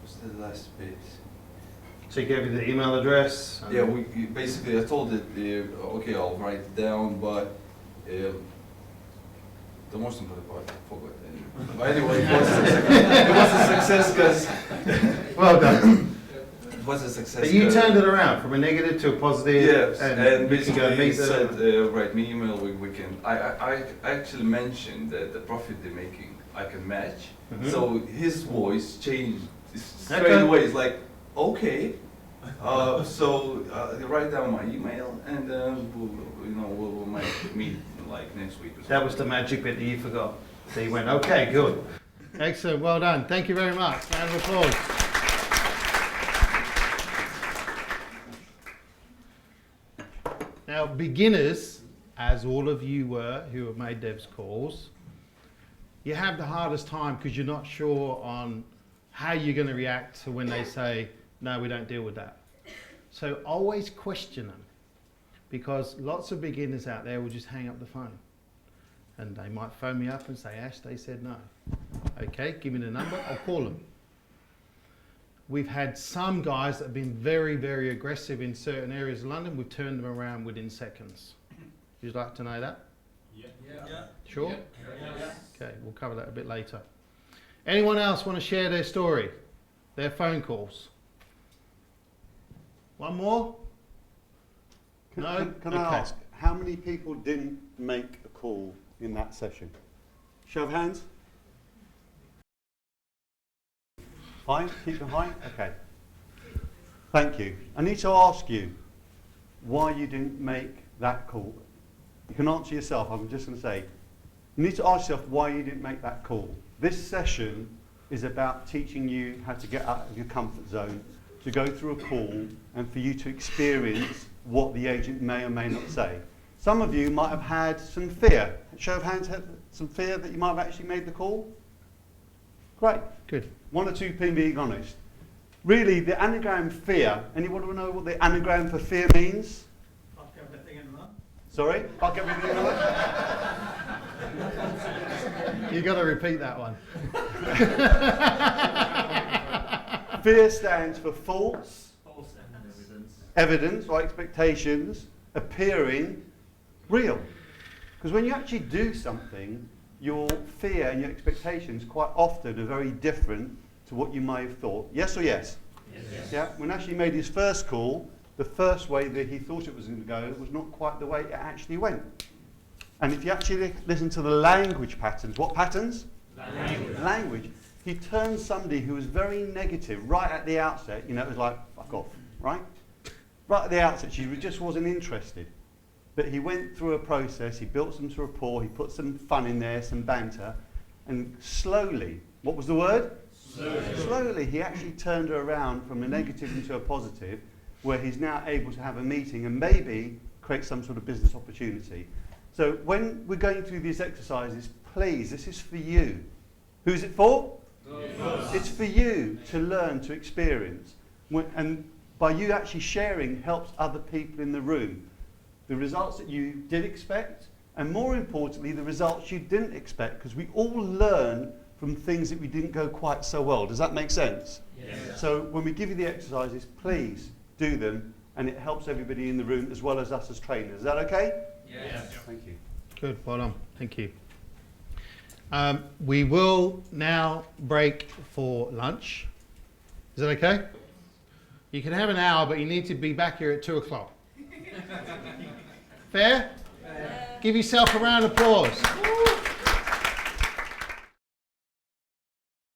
What's the last bit? So he gave you the email address? Yeah, basically I told it, okay, I'll write it down, but the most important part, I forgot. But anyway, it was a success because Well done. it was a success. But you turned it around from a negative to a positive. Yes, and you can go basically meet he them. said, write me email, we can, I actually mentioned that the profit they're making, I can match. Mhm. So his voice changed straight Okay. away. It's like, okay. So write down my email and we'll meet like next week or something. That was the magic bit that you forgot. So you went, okay, good. Excellent, well done. Thank you very much. Round of applause. Now, beginners, as all of you were who have made Dev's calls, you have the hardest time because you're not sure on how you're going to react to when they say, no, we don't deal with that. So always question them, because lots of beginners out there will just hang up the phone. And they might phone me up and say, Ash, they said no. Okay, give me the number, I'll call them. We've had some guys that have been very, very aggressive in certain areas of London. We've turned them around within seconds. Would you like to know that? Yeah. Sure? Yeah. Okay, we'll cover that a bit later. Anyone else want to share their story? Their phone calls? One more? No? Can I ask, how many people didn't make a call in that session? Show of hands. High? Keep them high? Okay. Thank you. I need to ask you why you didn't make that call. You can answer yourself. I'm just going to say, you need to ask yourself why you didn't make that call. This session is about teaching you how to get out of your comfort zone, to go through a call, and for you to experience what the agent may or may not say. Some of you might have had some fear. Show of hands, had some fear that you might have actually made the call? Great. Good. One or two people being honest. Really, the anagram fear, anyone want to know what the anagram for fear means? Fuck everything and run. Sorry? Fuck everything in the world? You've got to repeat that one. Fear stands for false False evidence. evidence or expectations appearing real. Because when you actually do something, your fear and your expectations quite often are very different to what you may have thought. Yes or yes? Yes. Yeah. When Ashley made his first call, the first way that he thought it was going to go was not quite the way it actually went. And if you actually listen to the language patterns, what patterns? Language. He turned somebody who was very negative right at the outset, it was like, fuck off, right? Right at the outset, she just wasn't interested. But he went through a process, he built some rapport, he put some fun in there, some banter, and slowly, what was the word? Slowly, he actually turned her around from a negative into a positive, where he's now able to have a meeting and maybe create some sort of business opportunity. So when we're going through these exercises, please, this is for you. Who's it for? It's for you to learn, to experience. And by you actually sharing helps other people in the room. The results that you did expect, and more importantly, the results you didn't expect, because we all learn from things that we didn't go quite so well. Does that make sense? Yes. So when we give you the exercises, please do them, and it helps everybody in the room as well as us as trainers. Is that okay? Yes. Thank you. Good, well done. Thank you. We will now break for lunch. Is that okay? You can have an hour, but you need to be back here at 2 o'clock. Fair? Give yourself a round of applause.